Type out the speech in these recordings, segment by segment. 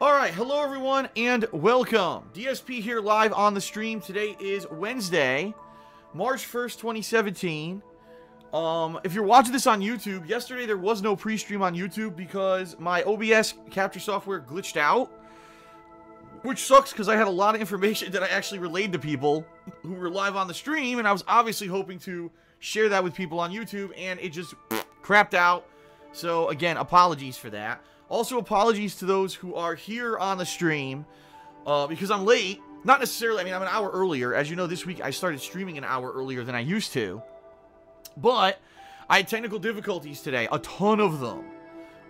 Alright, hello everyone, and welcome. DSP here live on the stream. Today is Wednesday, March 1st, 2017. If you're watching this on YouTube, yesterday there was no pre-stream on YouTube because my OBS capture software glitched out. Which sucks because I had a lot of information that I actually relayed to people who were live on the stream, and I was obviously hoping to share that with people on YouTube, and it just crapped out. So, again, apologies for that. Also, apologies to those who are here on the stream, because I'm late. Not necessarily, I mean, I'm an hour earlier. As you know, this week I started streaming an hour earlier than I used to. But I had technical difficulties today, a ton of them.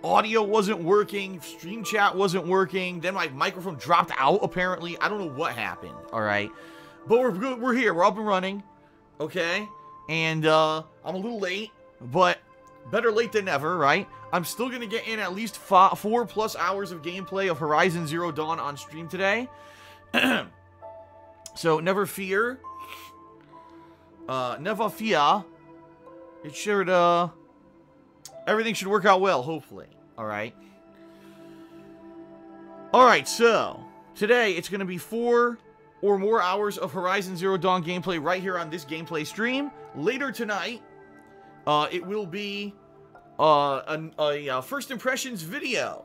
Audio wasn't working, stream chat wasn't working, then my microphone dropped out, apparently. I don't know what happened, alright? But we're good, we're here, we're up and running, okay? And, I'm a little late, but better late than never, right? I'm still gonna get in at least 4+ hours of gameplay of Horizon Zero Dawn on stream today. So, never fear. Never fear. It should, everything should work out well, hopefully. Alright. Alright, so today it's going to be 4 or more hours of Horizon Zero Dawn gameplay right here on this gameplay stream. Later tonight, it will be a first impressions video.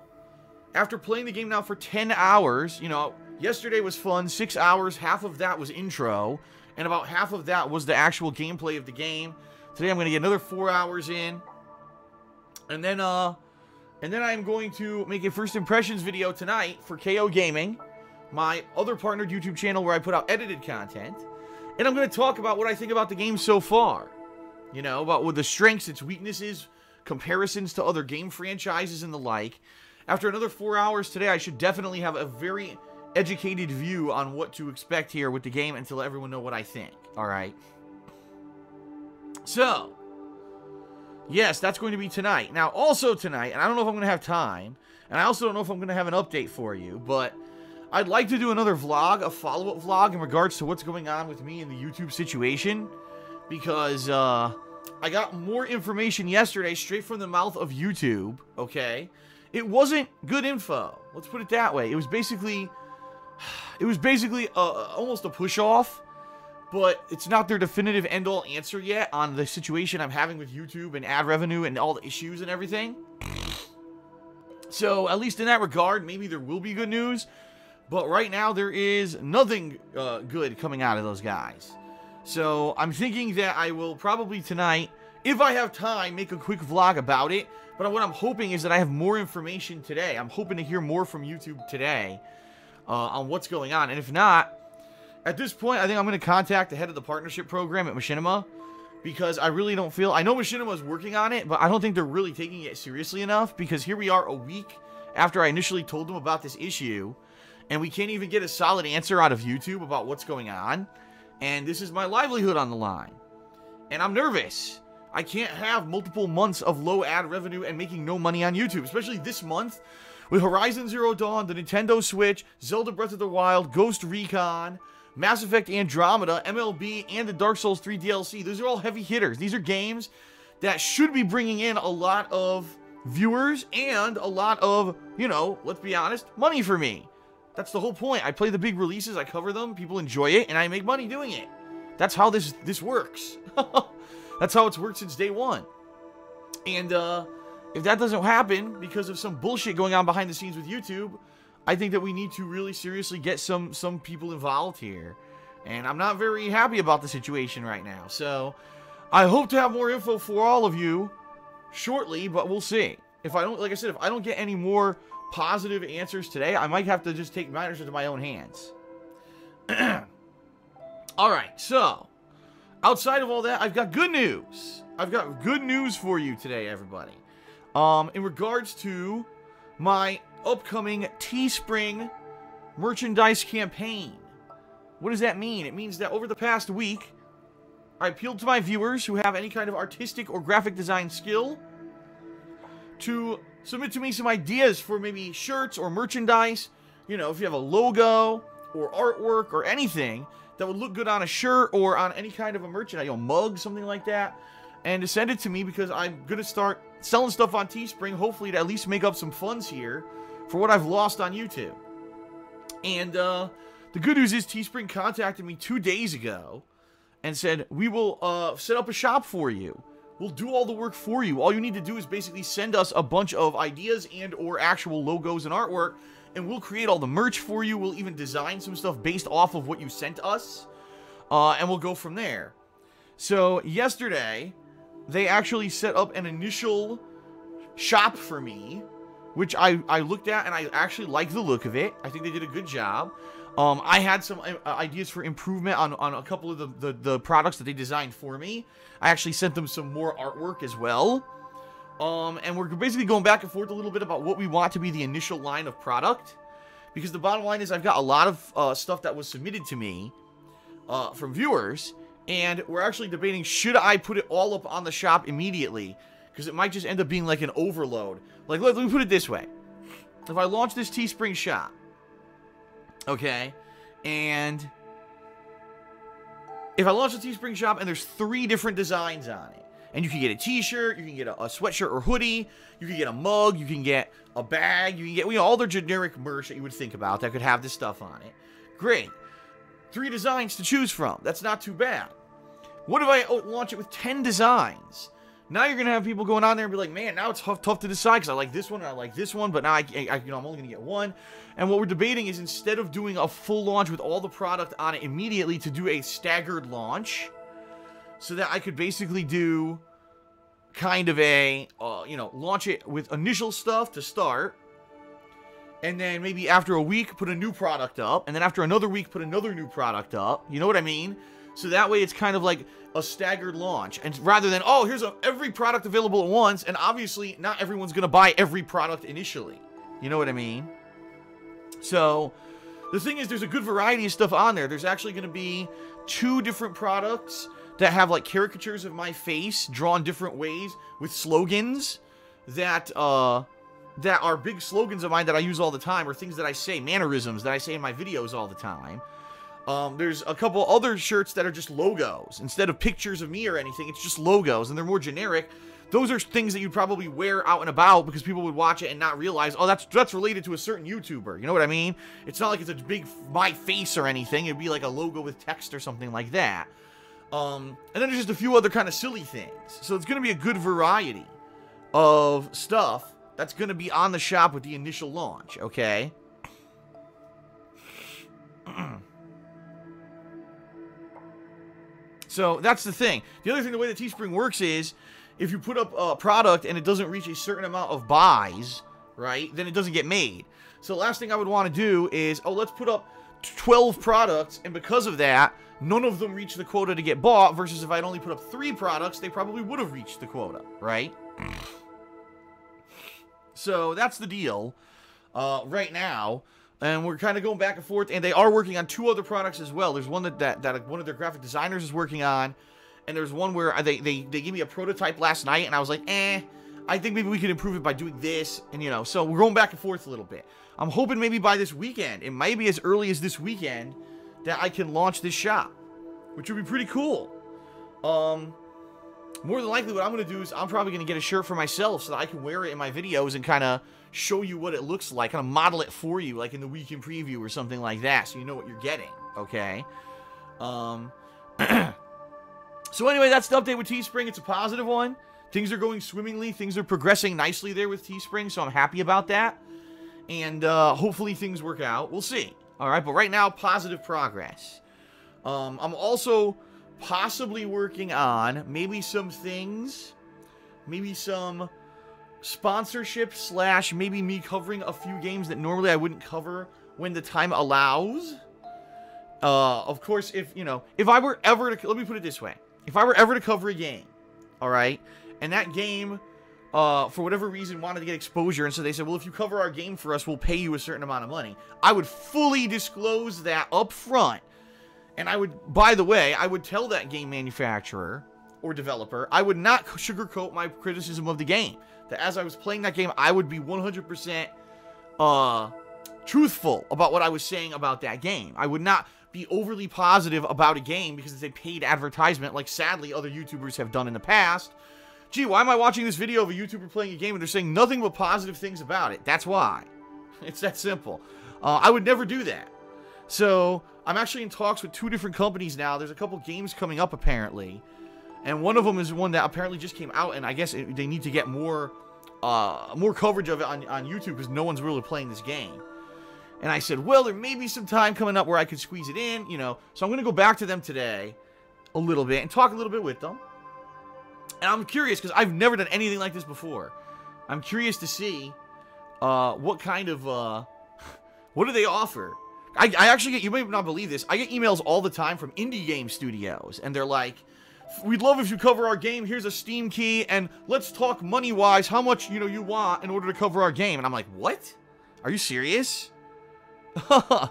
After playing the game now for 10 hours, you know, yesterday was fun, 6 hours, half of that was intro, and about half of that was the actual gameplay of the game. Today I'm going to get another 4 hours in. And then I'm going to make a first impressions video tonight for KO Gaming, my other partnered YouTube channel where I put out edited content. And I'm going to talk about what I think about the game so far. You know, about what the strengths, its weaknesses, comparisons to other game franchises and the like. After another 4 hours today, I should definitely have a very educated view on what to expect here with the game and to let everyone know what I think. Alright? So, yes, that's going to be tonight. Now, also tonight, and I don't know if I'm going to have time, and I also don't know if I'm going to have an update for you, but I'd like to do another vlog, a follow-up vlog in regards to what's going on with me in the YouTube situation, because I got more information yesterday straight from the mouth of YouTube, okay? It wasn't good info. Let's put it that way. It was basically almost a push-off. But it's not their definitive end-all answer yet on the situation I'm having with YouTube and ad revenue and all the issues and everything. So, at least in that regard, maybe there will be good news. But right now, there is nothing good coming out of those guys. So, I'm thinking that I will probably tonight, if I have time, make a quick vlog about it. But what I'm hoping is that I have more information today. I'm hoping to hear more from YouTube today on what's going on. And if not, at this point, I think I'm going to contact the head of the partnership program at Machinima, because I really don't feel... I know Machinima is working on it, but I don't think they're really taking it seriously enough, because here we are a week after I initially told them about this issue, and we can't even get a solid answer out of YouTube about what's going on, and this is my livelihood on the line. And I'm nervous. I can't have multiple months of low ad revenue and making no money on YouTube, especially this month, with Horizon Zero Dawn, the Nintendo Switch, Zelda Breath of the Wild, Ghost Recon, Mass Effect Andromeda, MLB, and the Dark Souls 3 DLC. Those are all heavy hitters. These are games that should be bringing in a lot of viewers and a lot of, you know, let's be honest, money for me. That's the whole point. I play the big releases, I cover them, people enjoy it, and I make money doing it. That's how this works. That's how it's worked since day one. And if that doesn't happen because of some bullshit going on behind the scenes with YouTube, I think that we need to really seriously get some people involved here. And I'm not very happy about the situation right now. So, I hope to have more info for all of you shortly, but we'll see. If I don't, like I said, if I don't get any more positive answers today, I might have to just take matters into my own hands. Alright, so, outside of all that, I've got good news. I've got good news for you today, everybody. In regards to my upcoming Teespring merchandise campaign. What does that mean? It means that over the past week, I appealed to my viewers who have any kind of artistic or graphic design skill to submit to me some ideas for maybe shirts or merchandise. You know, if you have a logo or artwork or anything that would look good on a shirt or on any kind of a merchandise, you know, mug, something like that, and to send it to me because I'm going to start selling stuff on Teespring, hopefully to at least make up some funds here for what I've lost on YouTube. And the good news is Teespring contacted me 2 days ago and said, we will set up a shop for you. We'll do all the work for you. All you need to do is basically send us a bunch of ideas and or actual logos and artwork, and we'll create all the merch for you. We'll even design some stuff based off of what you sent us, and we'll go from there. So yesterday, they actually set up an initial shop for me, which I looked at, and I actually like the look of it. I think they did a good job. I had some ideas for improvement on a couple of the products that they designed for me. I actually sent them some more artwork as well. And we're basically going back and forth a little bit about what we want to be the initial line of product. Because the bottom line is I've got a lot of stuff that was submitted to me from viewers. And we're actually debating, should I put it all up on the shop immediately? Because it might just end up being like an overload. Like, let me put it this way. If I launch this Teespring shop, okay, and if I launch a Teespring shop and there's 3 different designs on it, and you can get a t-shirt, you can get a sweatshirt or hoodie, you can get a mug, you can get a bag, you can get, all the generic merch that you would think about that could have this stuff on it. Great. 3 designs to choose from. That's not too bad. What if I launch it with 10 designs? Now you're going to have people going on there and be like, man, now it's tough to decide because I like this one and I like this one, but now I'm only going to get one. And what we're debating is, instead of doing a full launch with all the product on it immediately, to do a staggered launch so that I could basically do kind of a, launch it with initial stuff to start. And then maybe after a week, put a new product up. And then after another week, put another new product up. You know what I mean? So that way it's kind of like a staggered launch. And rather than, oh, here's every product available at once. And obviously, not everyone's going to buy every product initially. You know what I mean? So, the thing is, there's a good variety of stuff on there. There's actually going to be 2 different products that have like caricatures of my face drawn different ways with slogans that are big slogans of mine that I use all the time, or things that I say, mannerisms that I say in my videos all the time. There's a couple other shirts that are just logos. Instead of pictures of me or anything, it's just logos, and they're more generic. Those are things that you'd probably wear out and about because people would watch it and not realize, oh, that's related to a certain YouTuber. You know what I mean? It's not like it's a big my face or anything. It'd be like a logo with text or something like that. And then there's just a few other kind of silly things. So it's going to be a good variety of stuff that's going to be on the shop with the initial launch, okay? So that's the thing. The other thing, the way that Teespring works is, if you put up a product and it doesn't reach a certain amount of buys, right, then it doesn't get made. So the last thing I would want to do is, let's put up 12 products, and because of that, none of them reach the quota to get bought, versus if I'd only put up 3 products, they probably would have reached the quota, right? So that's the deal right now. And we're kind of going back and forth, and they are working on 2 other products as well. There's one that one of their graphic designers is working on, and there's one where they gave me a prototype last night, and I was like, I think maybe we could improve it by doing this, and so we're going back and forth a little bit. I'm hoping maybe by this weekend, it might be as early as this weekend, that I can launch this shop, which would be pretty cool. More than likely, what I'm going to do is I'm probably going to get a shirt for myself so that I can wear it in my videos and kind of show you what it looks like, kind of model it for you, like in the weekend preview or something like that, so you know what you're getting, okay? So anyway, that's the update with Teespring. It's a positive one. Things are going swimmingly. Things are progressing nicely there with Teespring, so I'm happy about that. And hopefully things work out. We'll see. All right, but right now, positive progress. I'm also possibly working on maybe some things, maybe some sponsorship / maybe me covering a few games that normally I wouldn't cover when the time allows. Of course, if I were ever to, let me put it this way. If I were ever to cover a game, all right, and that game, for whatever reason, wanted to get exposure, and so they said, well, if you cover our game for us, we'll pay you a certain amount of money, I would fully disclose that up front. And I would, by the way, I would tell that game manufacturer or developer, I would not sugarcoat my criticism of the game. That as I was playing that game, I would be 100% truthful about what I was saying about that game. I would not be overly positive about a game because it's a paid advertisement, like sadly other YouTubers have done in the past. Gee, why am I watching this video of a YouTuber playing a game and they're saying nothing but positive things about it? That's why. It's that simple. I would never do that. So I'm actually in talks with 2 different companies now. There's a couple games coming up apparently, and one of them is one that apparently just came out, and I guess they need to get more coverage of it on YouTube because no one's really playing this game. And I said, well, there may be some time coming up where I could squeeze it in, you know. So I'm going to go back to them today a little bit and talk a little bit with them. And I'm curious because I've never done anything like this before. I'm curious to see what kind of, what do they offer? I actually get, you may not believe this, I get emails all the time from indie game studios. And they're like, we'd love if you cover our game. Here's a Steam key. And let's talk money-wise, how much, you know, you want in order to cover our game. And I'm like, what? Are you serious? You're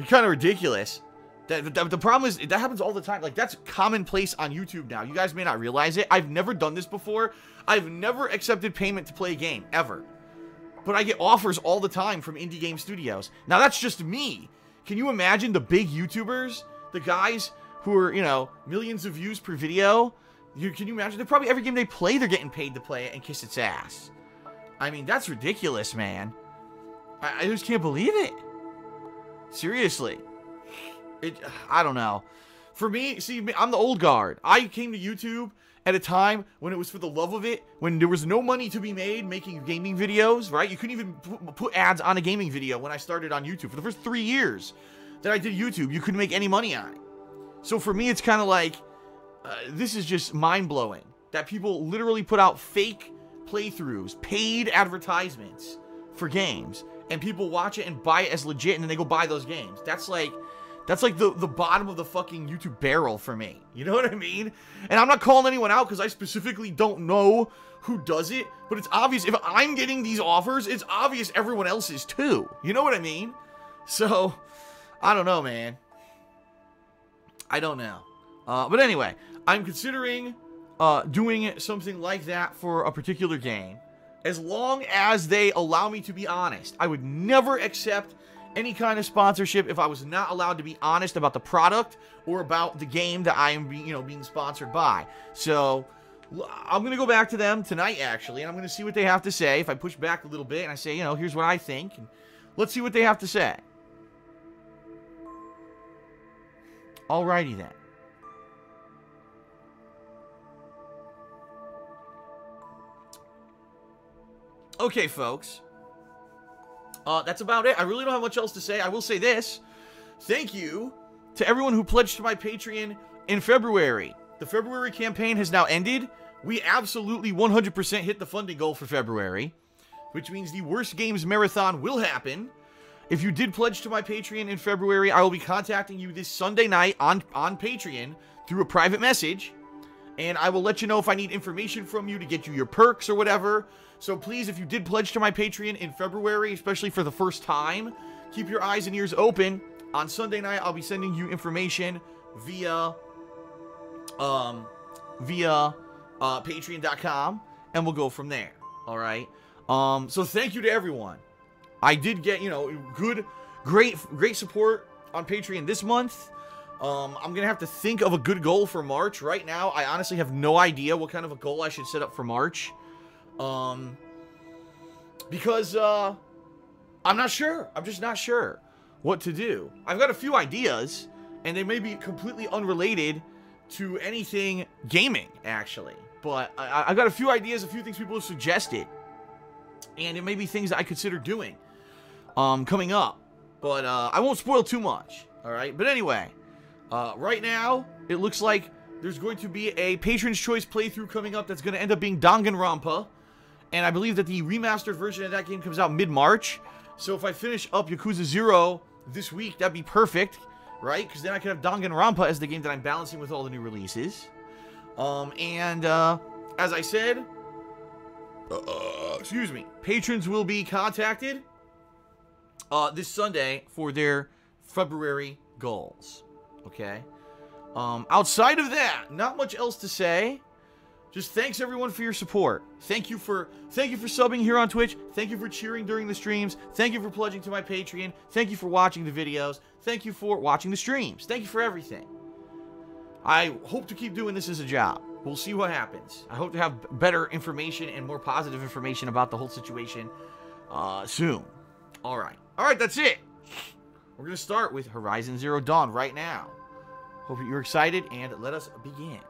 kind of ridiculous. The problem is, that happens all the time. Like, that's commonplace on YouTube now. You guys may not realize it. I've never done this before. I've never accepted payment to play a game, ever. But I get offers all the time from indie game studios. Now, that's just me. Can you imagine the big YouTubers? The guys who are, you know, millions of views per video? Can you imagine? They're probably, every game they play, they're getting paid to play it and kiss its ass. I mean, that's ridiculous, man. I just can't believe it. Seriously. I don't know. For me, see, I'm the old guard. I came to YouTube at a time when it was for the love of it, when there was no money to be made making gaming videos, right? You couldn't even put ads on a gaming video when I started on YouTube. For the first 3 years that I did YouTube, you couldn't make any money on it. So for me, it's kind of like, this is just mind-blowing. That people literally put out fake playthroughs, paid advertisements for games, and people watch it and buy it as legit, and then they go buy those games. That's like the bottom of the fucking YouTube barrel for me. You know what I mean? And I'm not calling anyone out because I specifically don't know who does it, but it's obvious if I'm getting these offers, it's obvious everyone else is too. You know what I mean? So, I don't know, man. I don't know. But anyway, I'm considering doing something like that for a particular game, as long as they allow me to be honest. I would never accept any kind of sponsorship if I was not allowed to be honest about the product or about the game that I am being sponsored by. So I'm going to go back to them tonight, actually, and I'm going to see what they have to say. If I push back a little bit and I say, here's what I think, and let's see what they have to say. Alrighty then. Okay, folks. That's about it. I really don't have much else to say. I will say this. Thank you to everyone who pledged to my Patreon in February. The February campaign has now ended. We absolutely 100% hit the funding goal for February, which means the Worst Games Marathon will happen. If you did pledge to my Patreon in February, I will be contacting you this Sunday night on Patreon through a private message, and I will let you know if I need information from you to get you your perks or whatever. So please, if you did pledge to my Patreon in February, especially for the first time, keep your eyes and ears open. On Sunday night, I'll be sending you information via Patreon.com, and we'll go from there. All right. So thank you to everyone. I did get, great support on Patreon this month. I'm going to have to think of a good goal for March. Right now, I honestly have no idea what kind of a goal I should set up for March. Because, I'm not sure. I'm just not sure what to do. I've got a few ideas, and they may be completely unrelated to anything gaming, actually. But I've got a few ideas, a few things people have suggested. And it may be things that I consider doing, coming up. But, I won't spoil too much. Alright? But anyway, right now, it looks like there's going to be a Patron's Choice playthrough coming up that's going to end up being Danganronpa. And I believe that the remastered version of that game comes out mid-March. So if I finish up Yakuza 0 this week, that'd be perfect, right? Because then I could have Danganronpa as the game that I'm balancing with all the new releases. As I said, excuse me, patrons will be contacted this Sunday for their February goals. Okay? Outside of that, not much else to say. Just thanks everyone for your support. Thank you for subbing here on Twitch. Thank you for cheering during the streams. Thank you for pledging to my Patreon. Thank you for watching the videos. Thank you for watching the streams. Thank you for everything. I hope to keep doing this as a job. We'll see what happens. I hope to have better information and more positive information about the whole situation soon. All right, that's it. We're gonna start with Horizon Zero Dawn right now. Hope you're excited, and let us begin.